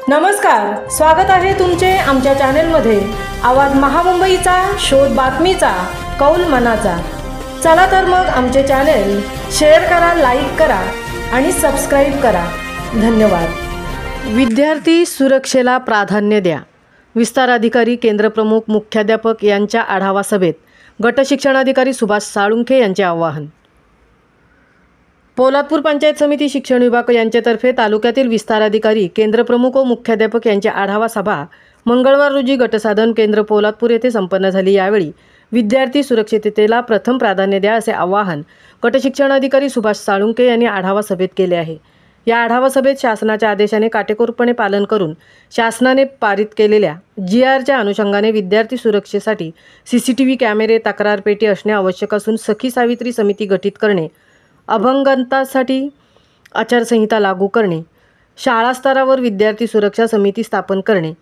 नमस्कार, स्वागत आहे तुमचे आमच्या चॅनेलमध्ये। आवाज महामुंबईचा, शोध बातमीचा, कौल मनाचा। चला तर मग आमचे चॅनेल शेअर करा, लाईक करा आणि सबस्क्राइब करा। धन्यवाद। विद्यार्थी सुरक्षेला प्राधान्य द्या। विस्तार अधिकारी, केंद्र प्रमुख, मुख्याध्यापक यांच्या आढावा सभेत गट शिक्षणाधिकारी सुभाष साळुंखे यांचे आवाहन। पोलादपूर पंचायत समिती शिक्षण विभाग यांच्यातर्फे तालुक्यातील विस्तार अधिकारी, केंद्र प्रमुख व मुख्याध्यापक यांची आढावा सभा मंगळवार रोजी गटसाधन केंद्र पोलादपूर येथे संपन्न झाली। यावेळी विद्यार्थी सुरक्षिततेला प्रथम प्राधान्य द्या असे आवाहन गट शिक्षणाधिकारी सुभाष साळुंखे यांनी आढावा सभेत केले आहे। या आढावा सभेत शासनाच्या आदेशाने काटेकोरपणे पालन करून शासनाने पारित केलेल्या GRच्या अनुषंगाने विद्यार्थी सुरक्षेसाठी CCTV कॅमेरे, तक्रार पेटी असणे आवश्यक असून सखी सावित्री समिती गठीत करणे, अभंगांसाठी आचारसंहिता लागू करणे, शाळा स्तरावर विद्यार्थी सुरक्षा समिती स्थापन करणे,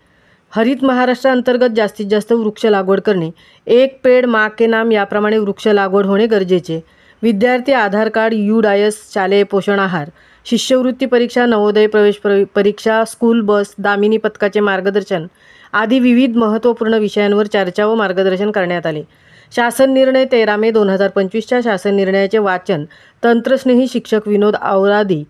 हरित महाराष्ट्र अंतर्गत जास्तीत जास्त वृक्ष लागवड करणे, एक पेड़ माँ के नाम याप्रमाणे वृक्ष लागवड होणे गरजेचे, विद्यार्थी आधार कार्ड, UDIS, शालेय पोषण आहार, शिष्यवृत्ती परीक्षा, नवोदय प्रवेश परीक्षा, स्कूल बस, दामिनी पथकाचे मार्गदर्शन आदी विविध महत्त्वपूर्ण विषयांवर चर्चा व मार्गदर्शन करण्यात आले। शासन निर्णय 13 मे 2025च्या शासन निर्णयाचे वाचन तंत्रस्नेही शिक्षक विनोद औरादी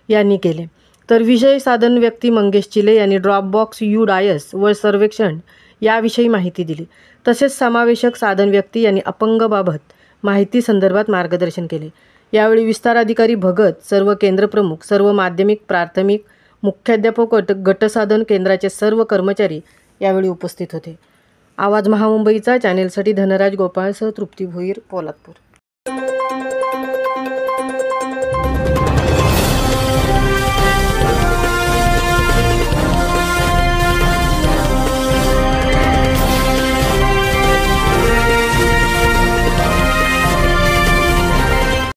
यांनी केले। तर विषय साधन व्यक्ती मंगेश चिले यांनी ड्रॉपबॉक्स, UDIS व सर्वेक्षण याविषयी माहिती दिली। तसेच समावेशक साधन व्यक्ती यांनी अपंगबाबत माहिती संदर्भात मार्गदर्शन केले। यावेळी विस्तार अधिकारी भगत, सर्व केंद्र प्रमुख, सर्व माध्यमिक, प्राथमिक, मुख्याध्यापक, गटसाधन केंद्राचे सर्व कर्मचारी यावेळी उपस्थित होते। आवाज महामुंबईचा चॅनेलसाठी धनराज गोपाळसह तृप्ती भोईर, पोलादपूर।